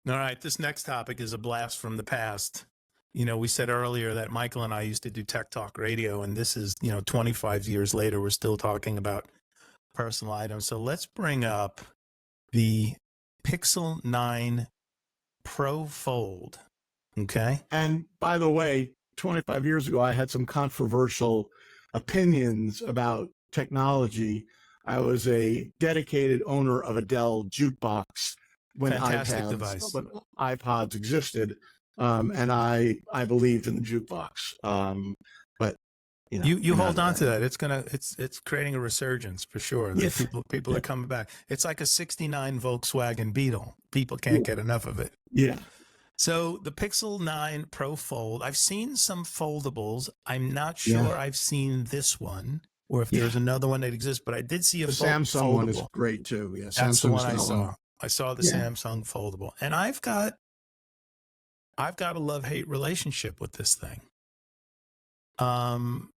All right, this next topic is a blast from the past. You know, we said earlier that Michael and I used to do Tech Talk Radio, and this is, 25 years later, we're still talking about personal items. So let's bring up the Pixel 9 Pro Fold. Okay. And by the way, 25 years ago, I had some controversial opinions about technology. I was a dedicated owner of a Dell jukebox when iPods existed, and I believed in the jukebox. But you hold on to that. It's creating a resurgence for sure. Yes. People are coming back. It's like a '69 Volkswagen Beetle. People can't get enough of it. Yeah. So the Pixel 9 Pro Fold, I've seen some foldables. I'm not sure I've seen this one or if there's another one that exists, but I did see the Samsung foldable one is great too. Yeah, that's the one I Samsung's saw. I saw the Samsung foldable, and I've got a love-hate relationship with this thing. I'm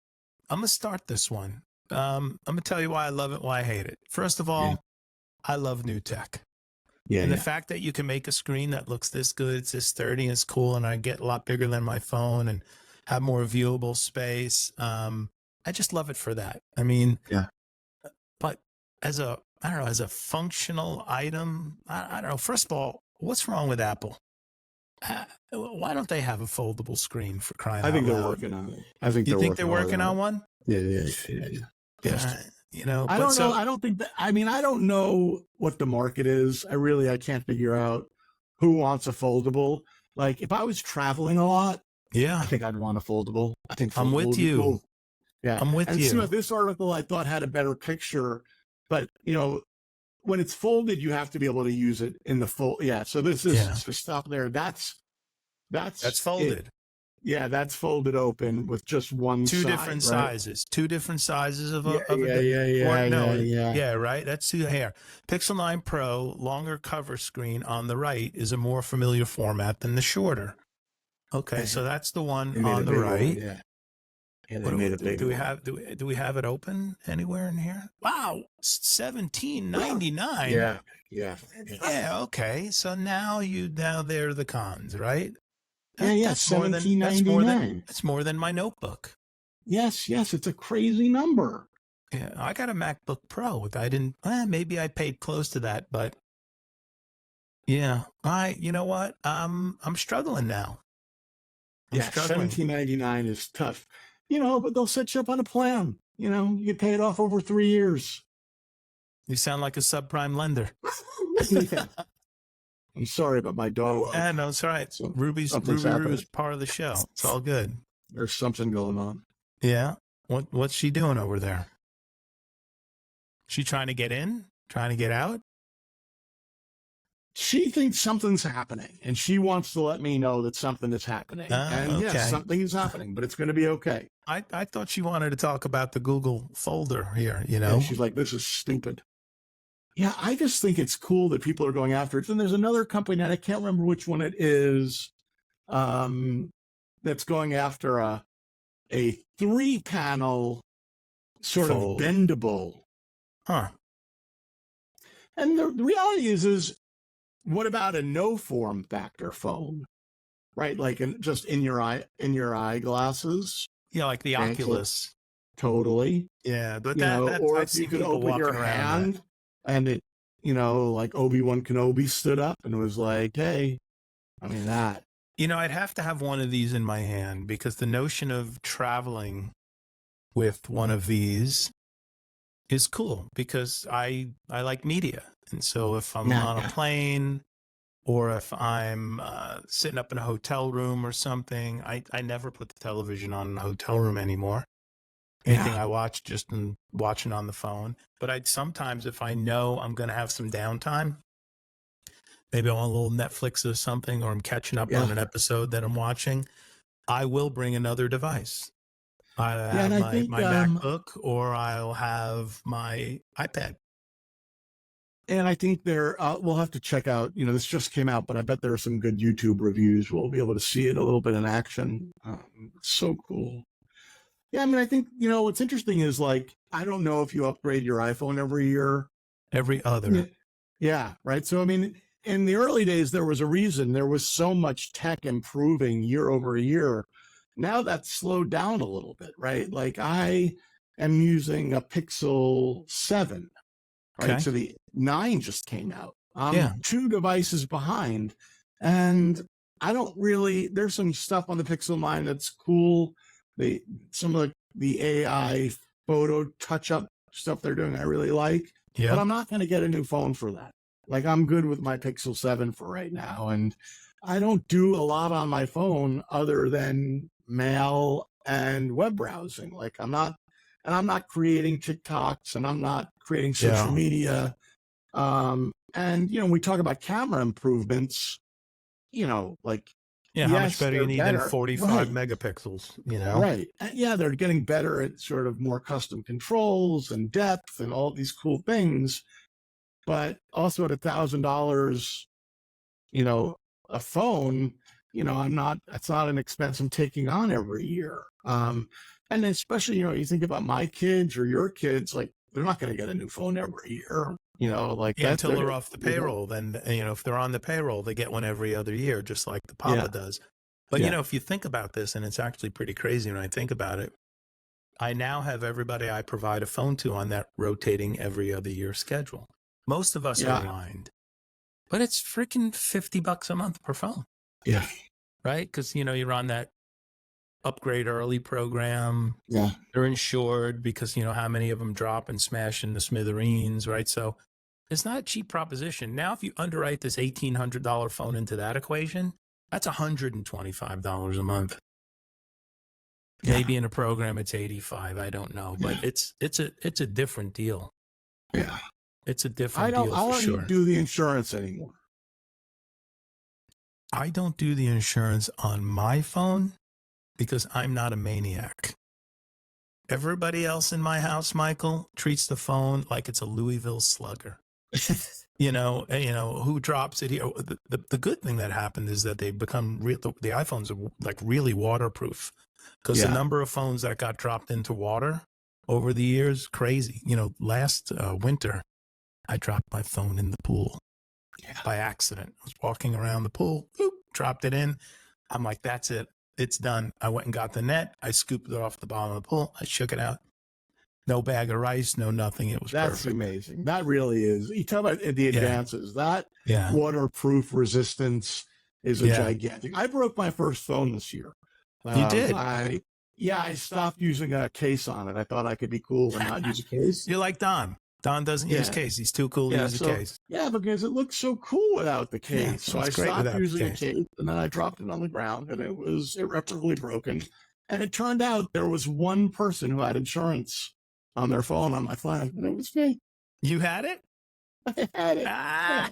gonna start this one. I'm gonna tell you why I love it, why I hate it. First of all, I love new tech. And the fact that you can make a screen that looks this good, it's this sturdy, it's cool, and I get a lot bigger than my phone and have more viewable space. I just love it for that. I mean, but as a functional item, I don't know. First of all, what's wrong with Apple? Why don't they have a foldable screen for crying out loud? I think they're working on it. You think they're working on one? Yeah. I don't know. I don't think that. I mean, I don't know what the market is. I can't figure out who wants a foldable. Like, if I was traveling a lot, I think I'd want a foldable. I think I'm with you. Cool. Yeah, I'm with you. And this article I thought had a better picture, but when it's folded, you have to be able to use it in the fold. Yeah. So this is the stuff there. That's folded. It. Yeah, that's folded open with just one two side, different right? sizes. Two different sizes of a right. That's here. Pixel 9 Pro longer cover screen on the right is a more familiar format than the shorter. Okay, so that's the one on the right. Do we have it open anywhere in here? Wow, $17.99. Yeah. Okay, so now there are the cons, right? That's $17.99. That's more than my notebook. Yes, it's a crazy number. Yeah, I got a MacBook Pro. Maybe I paid close to that, but you know what? I'm struggling now. $17.99 is tough. But they'll set you up on a plan. You get paid off over 3 years. You sound like a subprime lender. I'm sorry about my dog. No, it's all right. Ruby's part of the show. It's all good. There's something going on. Yeah. What's she doing over there? She trying to get in? Trying to get out? She thinks something's happening, and she wants to let me know that something is happening. Yes, something is happening, but it's going to be okay. I thought she wanted to talk about the Google folder here, And she's like, this is stupid. Yeah, I just think it's cool that people are going after it. And there's another company, and I can't remember which one it is, that's going after a 3-panel sort of bendable. Huh. And the reality is what about a no form factor phone? Right? Like just in your eyeglasses. Yeah, like the Oculus. Totally. Yeah, but or if you could open your hand and it, like Obi-Wan Kenobi stood up and was like, hey, I mean that. I'd have to have one of these in my hand because the notion of traveling with one of these is cool because I like media. And so if I'm on a plane or if I'm sitting up in a hotel room or something, I never put the television on in a hotel room anymore. Anything I watch, just watching on the phone. But I'd sometimes, if I know I'm going to have some downtime, maybe I'm on a little Netflix or something, or I'm catching up on an episode that I'm watching, I will bring another device. I'll have my MacBook or I'll have my iPad. And I think we'll have to check out, this just came out, but I bet there are some good YouTube reviews. We'll be able to see it a little bit in action. So cool. Yeah, I mean, I think, what's interesting is like, I don't know if you upgrade your iPhone every year. Every other. Yeah, right. So, I mean, in the early days, there was a reason. There was so much tech improving year over year. Now that's slowed down a little bit, right? Like I am using a Pixel 7, right? Okay. So the 9 just came out. I'm Yeah. 2 devices behind. And I don't really, there's some stuff on the Pixel 9 that's cool. Some of the AI photo touch up stuff they're doing, I really like. But Yeah. I'm not going to get a new phone for that. Like I'm good with my Pixel 7 for right now. And I don't do a lot on my phone other than mail and web browsing. Like I'm not creating TikToks and I'm not creating social Yeah. media. And we talk about camera improvements, like Yeah. How much yes, better they're you need than better. 45 Right. megapixels, you know? Right. And yeah, they're getting better at sort of more custom controls and depth and all these cool things. But also at $1,000, a phone, it's not an expense I'm taking on every year. And especially, you think about my kids or your kids, like they're not going to get a new phone every year, like Yeah, that. until they're off the payroll. Then, if they're on the payroll, they get one every other year, just like the Papa Yeah. does. But, Yeah. if you think about this, and it's actually pretty crazy when I think about it, I now have everybody I provide a phone to on that rotating every other year schedule. Most of us are Yeah. aligned, but it's freaking $50 a month per phone, Yeah. right? Because, you're on that upgrade early program. Yeah. They're insured because, how many of them drop and smash into smithereens, right? So it's not a cheap proposition. Now, if you underwrite this $1,800 phone into that equation, that's $125 a month. Yeah. Maybe in a program it's 85. I don't know, but it's a different deal. Yeah. It's a different deal I for don't sure. do the insurance anymore. I don't do the insurance on my phone because I'm not a maniac. Everybody else in my house, Michael, treats the phone like it's a Louisville Slugger. Who drops it here? The good thing that happened is that they've become real. The iPhones are like really waterproof because the number of phones that got dropped into water over the years, crazy. Last winter, I dropped my phone in the pool by accident. I was walking around the pool, boop, dropped it in. I'm like, that's it. It's done. I went and got the net. I scooped it off the bottom of the pool. I shook it out. No bag of rice, no nothing. It was That's perfect. amazing. That really is. You talk about the advances. That waterproof resistance is a gigantic. I broke my first phone this year. You did? I stopped using a case on it. I thought I could be cool and not use a case. You're like Don. Don doesn't use case. He's too cool to use a case. Yeah, because it looks so cool without the case. Yeah, so I stopped using a case, and then I dropped it on the ground, and it was irreparably broken. And it turned out there was one person who had insurance on their phone on my flag, and it was me. You had it? I had it. Ah.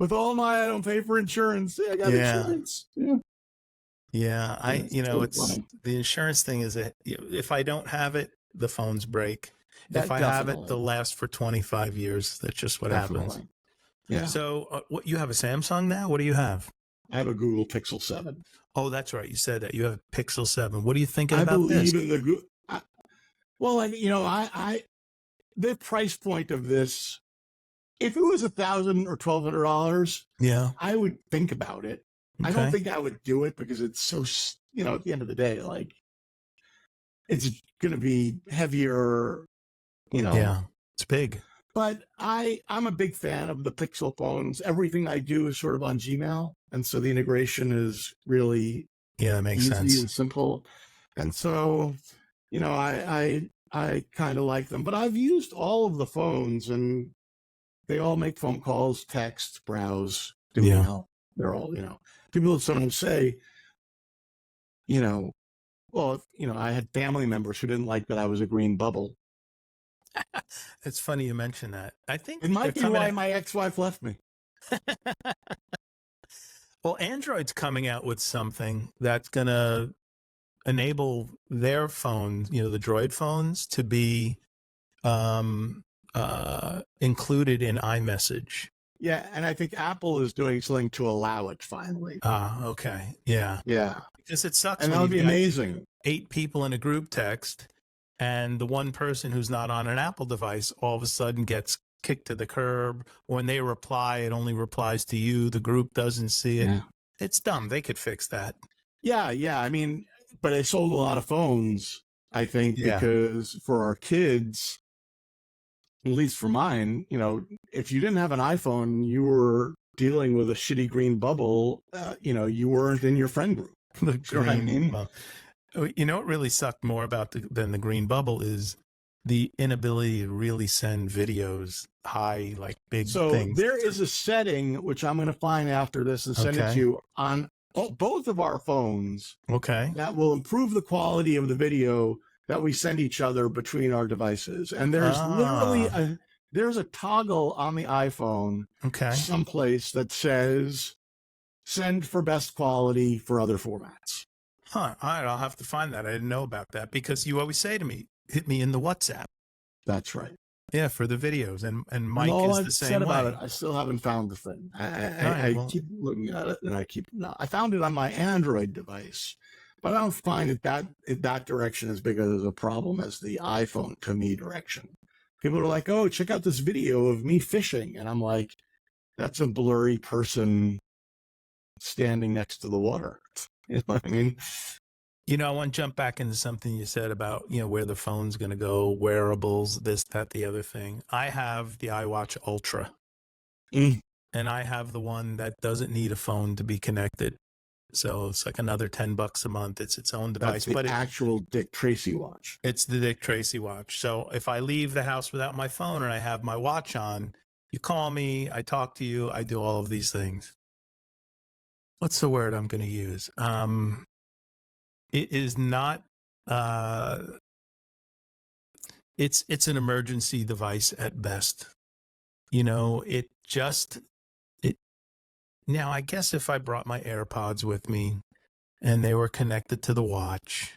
With all my, I don't pay for insurance. I got insurance. Yeah, it's the insurance thing is if I don't have it, the phones break. If I have it, they'll last for 25 years. That's just what happens. Yeah. So what you have a Samsung now? What do you have? I have a Google Pixel 7. Oh, that's right. You said that you have a Pixel 7. What are you thinking about this? The price point of this, if it was $1,000 or $1,200, I would think about it. Okay. I don't think I would do it because it's so, at the end of the day, like it's going to be heavier, Yeah, it's big. But I'm a big fan of the Pixel phones. Everything I do is sort of on Gmail. And so the integration is really that makes easy sense. and simple. And so, I kind of like them. But I've used all of the phones and they all make phone calls, text, browse, do email. They're all, people sometimes say, I had family members who didn't like that I was a green bubble. It's funny you mention that. I think it might be why my ex-wife left me. Well, Android's coming out with something that's going to enable their phones, the Droid phones, to be included in iMessage. Yeah, and I think Apple is doing something to allow it finally. Okay. Yeah. Yeah. Because it sucks. And that would be amazing. 8 people in a group text, and the one person who's not on an Apple device all of a sudden gets kicked to the curb. When they reply, it only replies to you. The group doesn't see it. Yeah. It's dumb. They could fix that. Yeah. I mean, but they sold a lot of phones, I think, Yeah. because for our kids, at least for mine, if you didn't have an iPhone, you were dealing with a shitty green bubble. You weren't in your friend group. The You know what I mean? What really sucked more than the green bubble is the inability to really send videos high, like big things. There is a setting, which I'm going to find after this and send it to you on both of our phones. Okay. That will improve the quality of the video that we send each other between our devices. And there's literally there's a toggle on the iPhone someplace that says send for best quality for other formats. Huh. All right, I'll have to find that. I didn't know about that because you always say to me, hit me in the WhatsApp. That's right. Yeah, for the videos. And Mike all is I've the same said way. about it, I still haven't found the thing. I keep looking at it, and I found it on my Android device, but I don't find it that direction as big as a problem as the iPhone to me direction. People are like, "Oh, check out this video of me fishing," and I'm like, "That's a blurry person standing next to the water." You know what I mean? I want to jump back into something you said about, where the phone's going to go, wearables, this, that, the other thing. I have the iWatch Ultra, and I have the one that doesn't need a phone to be connected. So it's like another $10 a month. It's its own device. That's the actual Dick Tracy watch. It's the Dick Tracy watch. So if I leave the house without my phone and I have my watch on, you call me, I talk to you, I do all of these things. What's the word I'm going to use? It is not, it's an emergency device at best. Now I guess if I brought my AirPods with me and they were connected to the watch,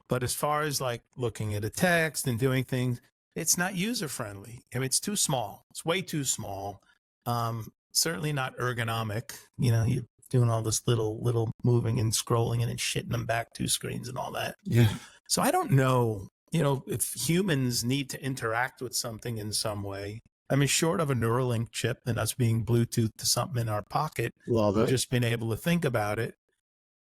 but as far as like looking at a text and doing things, it's not user friendly. I mean, it's too small. It's way too small. Certainly not ergonomic. You're doing all this little moving and scrolling and shitting them back 2 screens and all that. Yeah. So I don't know, if humans need to interact with something in some way. I mean, short of a Neuralink chip and us being Bluetooth to something in our pocket, just being able to think about it.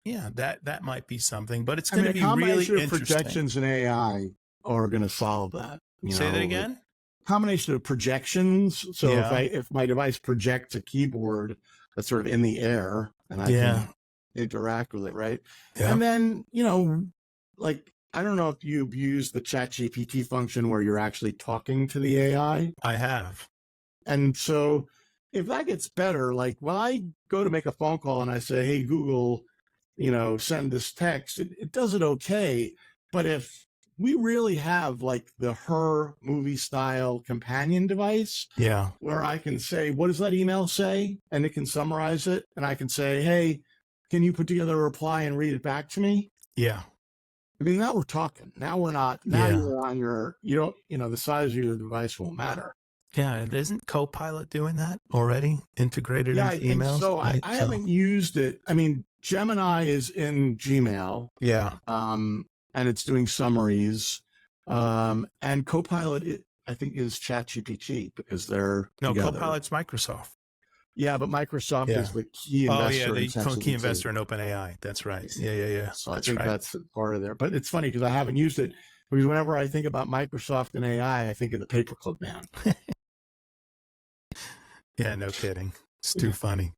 Yeah, that might be something, but it's going to be really interesting. Projections and AI are going to solve that. Say that again? Combination of projections. So if my device projects a keyboard that's sort of in the air and I can interact with it, right? Yeah. And then, like, I don't know if you've used the ChatGPT function where you're actually talking to the AI. I have. And so if that gets better, like when I go to make a phone call and I say, hey, Google, send this text, it does it okay. But if we really have like the Her movie style companion device, where I can say, what does that email say? And it can summarize it. And I can say, hey, can you put together a reply and read it back to me? Yeah. I mean, now we're talking. Now we're not. Now you're on the size of your device won't matter. Yeah. Isn't Copilot doing that already? Integrated into emails? So I haven't used it. I mean, Gemini is in Gmail. Yeah. And it's doing summaries. And Copilot, I think, is ChatGPT because they're together. Copilot's Microsoft. Yeah, but Microsoft is the key investor. The key investor in OpenAI. That's right. Yeah. So I think that's part of there. But it's funny because I haven't used it because whenever I think about Microsoft and AI, I think of the Paperclip Man. Yeah, no kidding. It's too funny.